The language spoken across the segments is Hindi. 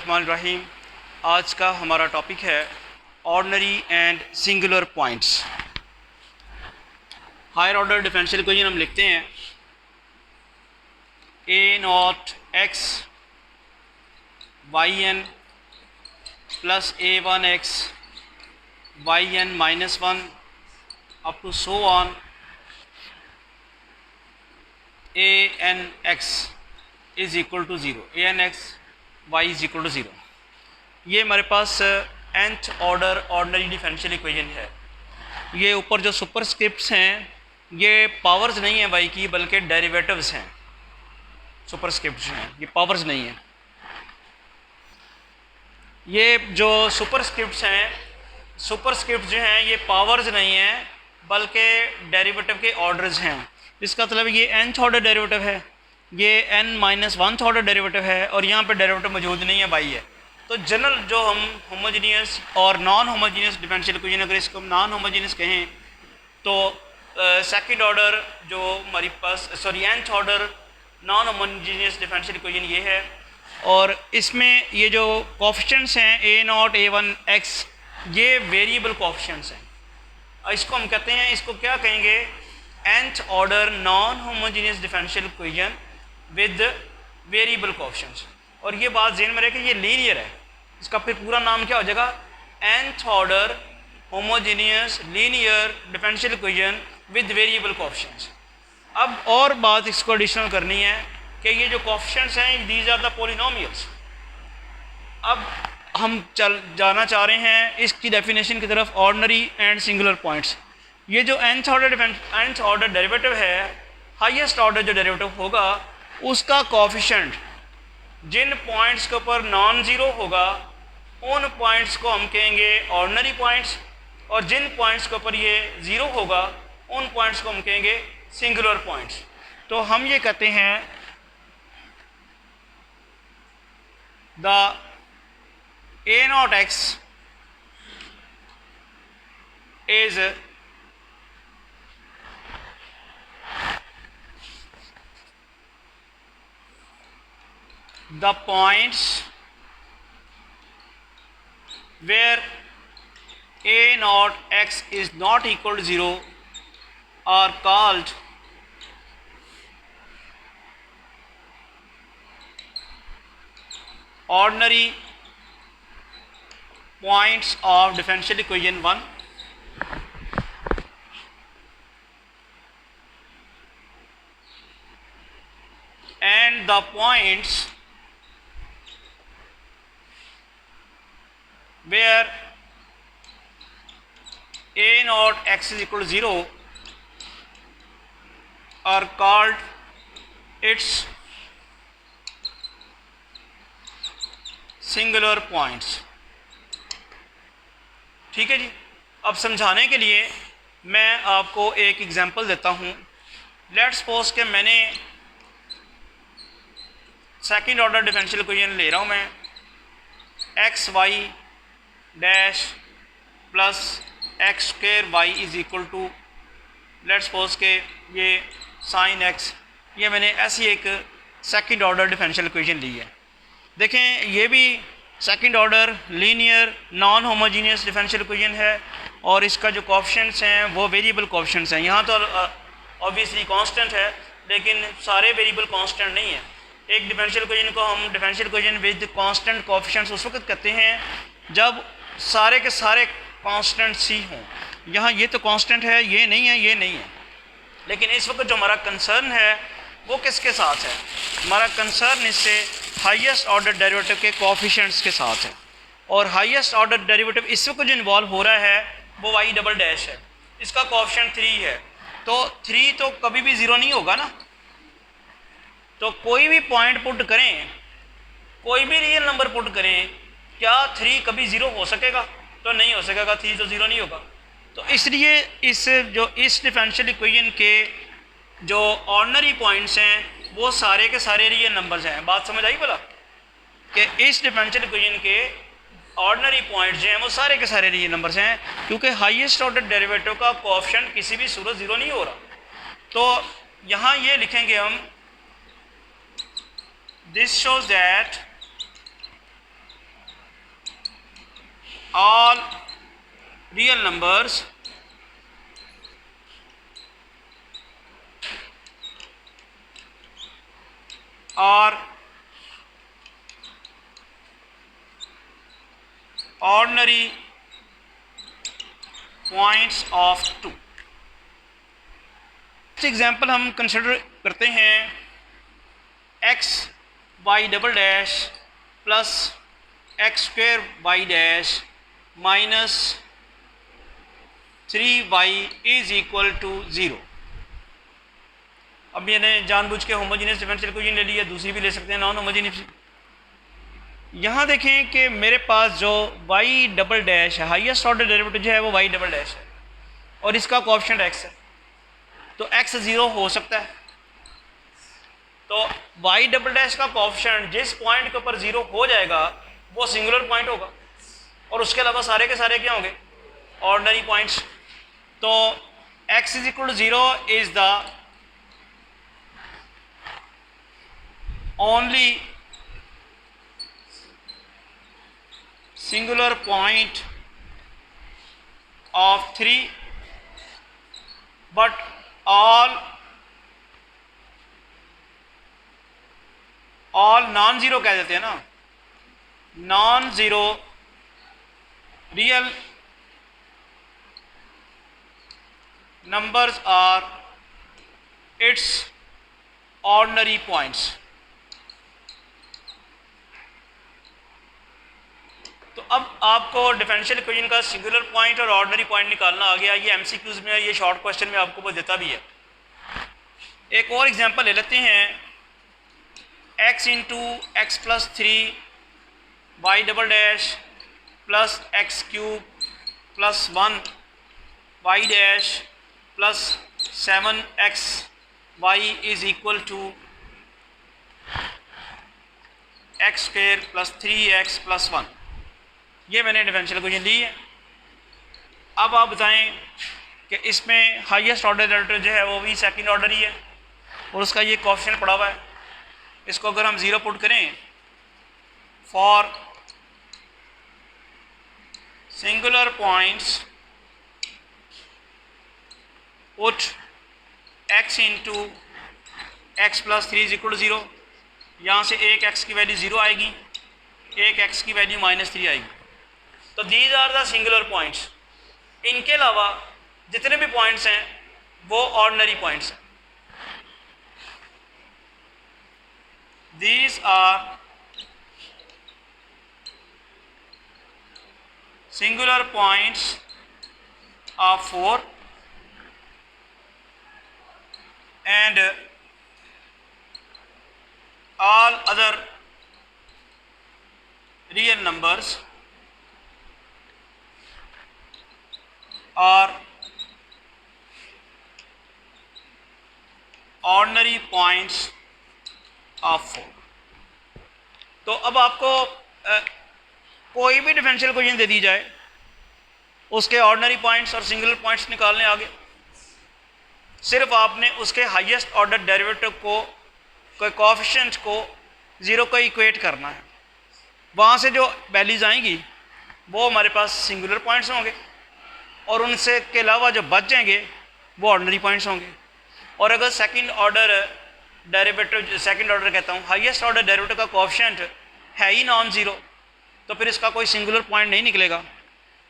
बिस्मिल्लाहिर्रहमानिर्रहीम। आज का हमारा टॉपिक है ordinary and singular points. Higher order differential equation हम लिखते हैं a naught x y n plus a one x y n minus one up to so on a n x is equal to zero, a n x y is equal to zero. ये हमारे पास nth order ordinary differential equation है। ये ऊपर जो सुपरस्क्रिप्ट्स हैं ये पावर्स नहीं है वाई की, बल्कि डेरिवेटिव्स हैं। सुपरस्क्रिप्ट्स हैं, ये पावर्स नहीं है। ये जो सुपरस्क्रिप्ट्स हैं, सुपरस्क्रिप्ट जो हैं ये पावर्स नहीं हैं बल्कि डेरिवेटिव के ऑर्डर्स हैं। इसका मतलब ये nth ऑर्डर डेरिवेटिव है, ये n-1th ऑर्डर डेरिवेटिव है और यहाँ पे डेरिवेटिव मौजूद नहीं है, वाई है। तो जनरल जो हम होमोजीनियस और नॉन होमोजीनियस डिफरेंशियल इक्वेशन, अगर इसको हम नॉन होमोजीनियस कहें तो सेकंड ऑर्डर जो हमारे पास nth order non homogeneous differential equation ये है। और इसमें ये जो कोएफिशिएंट्स हैं a not a one x, ये वेरिएबल कोएफिशिएंट्स हैं। इसको हम कहते हैं, इसको क्या कहेंगे, nth order non homogeneous differential equation with variable coefficients. और ये बात ज़हन में रहे कि ये लीनियर है। इसका फिर पूरा नाम क्या हो जाएगा, nth order homogeneous linear differential equation with variable coefficients. अब और बात इसको एडिशनल करनी है कि ये जो कोएफिशिएंट्स हैं दीज आर द पॉलिनोमियल्स। अब हम जाना चाह रहे हैं इसकी डेफिनेशन की तरफ, ऑर्डिनरी एंड सिंगुलर पॉइंट्स। ये जो nth ऑर्डर डेरिवेटिव है, हाईएस्ट ऑर्डर जो डेरिवेटिव होगा उसका कोएफिशिएंट जिन पॉइंट्स के ऊपर नॉन ज़ीरो होगा उन पॉइंट्स को हम कहेंगे ऑर्डिनरी पॉइंट्स, और जिन पॉइंट्स के ऊपर ये ज़ीरो होगा उन पॉइंट्स को हम कहेंगे सिंगुलर पॉइंट्स। तो हम ये कहते हैं the A naught x is the points where a naught x is not equal to 0 are called ordinary points of differential equation 1, and the points where a naught x is equal to 0 are called its singular points। ठीक है जी। अब समझाने के लिए मैं आपको एक एग्जांपल देता हूँ। लेट्स सपोज कि मैंने सेकंड ऑर्डर डिफरेंशियल इक्वेशन ले रहा हूँ मैं, x y dash plus x square y is equal to, let's suppose के ये साइन एक्स, ये मैंने ऐसी एक सेकंड ऑर्डर डिफरेंशियल इक्वेशन ली है। देखें ये भी second order linear non homogeneous differential equation है और इसका जो कोएफिशिएंट्स हैं वो वेरिएबल कोएफिशिएंट्स हैं। यहाँ तो ऑब्वियसली कांस्टेंट है, लेकिन सारे वेरिएबल कांस्टेंट नहीं है। एक डिफरेंशियल इक्वेशन को हम differential equation with constant coefficients उस वक्त कहते हैं जब सारे के सारे कांस्टेंट सी हों। यहाँ ये तो कांस्टेंट है, ये नहीं है, ये नहीं है। लेकिन इस वक्त जो हमारा कंसर्न है वो किसके साथ है, हमारा कंसर्न इससे हाईएस्ट ऑर्डर डेरिवेटिव के कोएफिशिएंट्स के साथ है। और हाईएस्ट ऑर्डर डेरिवेटिव इस वक्त जो इन्वॉल्व हो रहा है वो वाई डबल डैश है, इसका कोएफिशिएंट 3 है। तो 3 तो कभी भी ज़ीरो नहीं होगा ना। तो कोई भी पॉइंट पुट करें, कोई भी रियल नंबर पुट करें, क्या 3 कभी ज़ीरो हो सकेगा? तो नहीं हो सकेगा, 3 तो ज़ीरो नहीं होगा। तो इसलिए इस डिफरेंशियल इक्वेशन के जो ऑर्डिनरी पॉइंट्स हैं वो सारे के सारे रियल नंबर्स हैं। बात समझ आई बोला कि इस डिफरेंशियल इक्वेशन के ऑर्डिनरी पॉइंट्स जो हैं वो सारे के सारे रियल नंबर्स हैं, क्योंकि हाईएस्ट ऑर्डर डेरिवेटिव का कोएफिशिएंट किसी भी सूरत ज़ीरो नहीं हो रहा। तो यहाँ ये लिखेंगे हम, this shows that real numbers are ordinary points of 2। Example हम कंसिडर करते हैं x y double dash plus x square y dash minus 3y is equal to 0। अब मैंने जानबूझ के होमोजीनियस डिफरेंशियल इक्वेशन ले लिया, दूसरी भी ले सकते हैं नॉन होमोजीनियस। यहाँ देखें कि मेरे पास जो y डबल डैश है, हाईएस्ट ऑर्डर डेरिवेटिव जो है वो y डबल डैश है और इसका कोएफिशिएंट x है, तो x 0 हो सकता है। तो y डबल डैश का कोएफिशिएंट जिस पॉइंट के ऊपर 0 हो जाएगा वो सिंगुलर पॉइंट होगा और उसके अलावा सारे के सारे क्या होंगे, ऑर्डिनरी पॉइंट्स। तो x is equal to 0 is the only singular point of 3, but all non-zero कह देते हैं ना, non-zero real numbers are its ordinary points। तो अब आपको डिफरेंशियल इक्वेशन का सिंगुलर पॉइंट और ऑर्डिनरी पॉइंट निकालना आ गया। ये एमसीक्यूज में, ये शॉर्ट क्वेश्चन में आपको वो देता भी है। एक और एग्जांपल ले लेते हैं, x into x plus 3 y double dash plus x cube plus 1 y dash plus 7x y is equal to x square plus 3x plus 1। ये मैंने डिफरेंशियल इक्वेशन ली है। अब आप बताएं कि इसमें हाईएस्ट ऑर्डर डेरिवेटिव जो है वो भी सेकंड ऑर्डर ही है और उसका ये कोएफिशिएंट पड़ा हुआ है। इसको अगर हम 0 पुट करें, for singular points put x into x plus 3 is equal to 0। यहाँ से एक x की वैल्यू 0 आएगी, एक x की वैल्यू -3 आएगी। तो these are the singular points. इनके अलावा जितने भी पॉइंट्स हैं वो ऑर्डिनरी पॉइंट्स हैं। These are singular points of 4 and all other real numbers और ऑर्डिनरी पॉइंट्स ऑफ 4। तो अब आपको कोई भी डिफरेंशियल इक्वेशन दे दी जाए, उसके ऑर्डिनरी पॉइंट्स और सिंगुलर पॉइंट्स निकालने आगे, सिर्फ आपने उसके हाईएस्ट ऑर्डर डेरिवेटिव को, कोई कोएफिशिएंट को 0 को इक्वेट करना है। वहाँ से जो वैल्यूज आएंगी वो हमारे पास सिंगुलर पॉइंट्स होंगे और उनसे के अलावा जो बच जाएंगे वो ऑर्डिनरी पॉइंट्स होंगे। और अगर second order derivative, second order कहता हूँ, हाईएस्ट ऑर्डर डेरिवेटिव का कोएफिशिएंट है ही नॉन ज़ीरो, तो फिर इसका कोई सिंगुलर पॉइंट नहीं निकलेगा,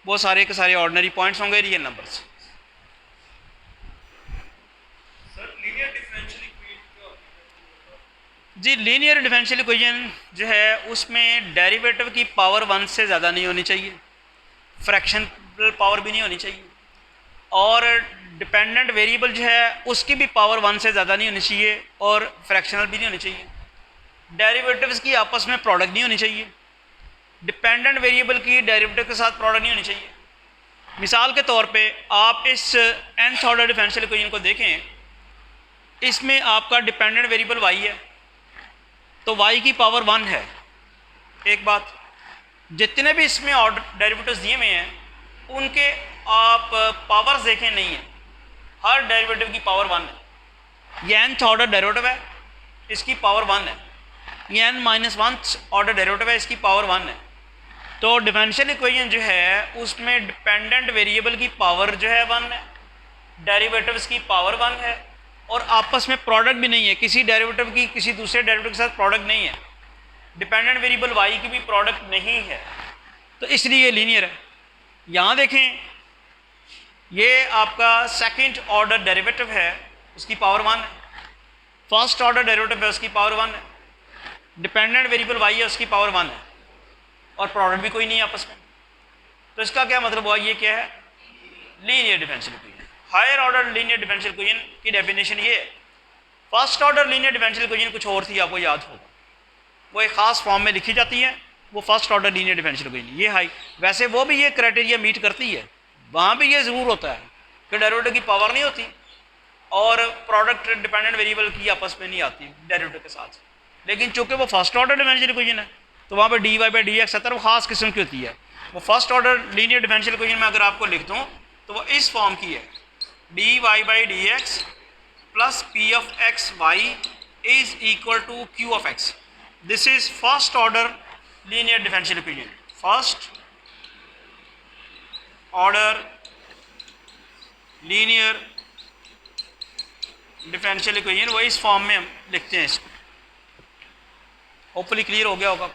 वो सारे के सारे ऑर्डिनरी पॉइंट्स होंगे, रियल नंबर्स। जी, लीनियर डिफरेंशियल इक्वेशन जो है उसमें डेरिवेटिव की पावर 1 से ज़्यादा नहीं होनी चाहिए, फ्रैक्शनल पावर भी नहीं होनी चाहिए, और डिपेंडेंट वेरिएबल जो है उसकी भी पावर 1 से ज़्यादा नहीं होनी चाहिए और फ्रैक्शनल भी नहीं होनी चाहिए। डेरिवेटिव्स की आपस में प्रोडक्ट नहीं होनी चाहिए, डिपेंडेंट वेरिएबल की डेरिवेटिव के साथ प्रोडक्ट नहीं होनी चाहिए। मिसाल के तौर पे आप इस nth ऑर्डर डिफरेंशियल इक्वेशन को देखें, इसमें आपका डिपेंडेंट वेरिएबल y है, तो y की पावर 1 है। एक बात, जितने भी इसमें ऑर्डर डेरिवेटिव्स दिए हुए हैं उनके आप पावर्स देखें, नहीं है, हर डेरिवेटिव की पावर 1 है। ये nth ऑर्डर डेरिवेटिव है, इसकी पावर 1 है। ये n-1 ऑर्डर डेरिवेटिव है, इसकी पावर 1 है। तो डिफरेंशियल इक्वेशन जो है उसमें डिपेंडेंट वेरिएबल की पावर जो है 1 है, डेरिवेटिव्स की पावर 1 है, और आपस में प्रोडक्ट भी नहीं है, किसी डेरिवेटिव की किसी दूसरे डेरिवेटिव के साथ प्रोडक्ट नहीं है, डिपेंडेंट वेरिएबल y की भी प्रोडक्ट नहीं है, तो इसलिए ये लीनियर है। यहाँ देखें, ये आपका सेकंड ऑर्डर डेरिवेटिव है, उसकी पावर 1 है, फर्स्ट ऑर्डर डेरिवेटिव है, उसकी पावर 1 है, डिपेंडेंट वेरिएबल y है, उसकी पावर 1 है, और प्रोडक्ट भी कोई नहीं है आपस में। तो इसका क्या मतलब हुआ, ये क्या है, linear differential equation. Higher order linear differential equation की डेफिनेशन ये है। First order linear differential equation कुछ और थी, आपको याद होगा, वो एक खास फॉर्म में लिखी जाती है, वो first order linear differential equation. ये हाई, वैसे वो भी ये क्राइटेरिया मीट करती है, वहाँ भी ये ज़रूर होता है कि डेरिवेटिव की पावर नहीं होती और प्रोडक्ट डिपेंडेंट वेरिएबल की आपस में नहीं आती डेरिवेटिव के साथ, लेकिन चूंकि वो फर्स्ट ऑर्डर डिफरेंशियल इक्वेशन है तो वहाँ पर d y by d x वो खास किस्म की होती है। वो first order linear differential equation में अगर आपको लिख दूँ तो वो इस फॉर्म की है, d y by d x plus p of x y is equal to q of x. This is first order linear differential equation. First order linear differential equation वो इस फॉर्म में हम लिखते हैं इसको। होपफुली क्लियर हो गया होगा।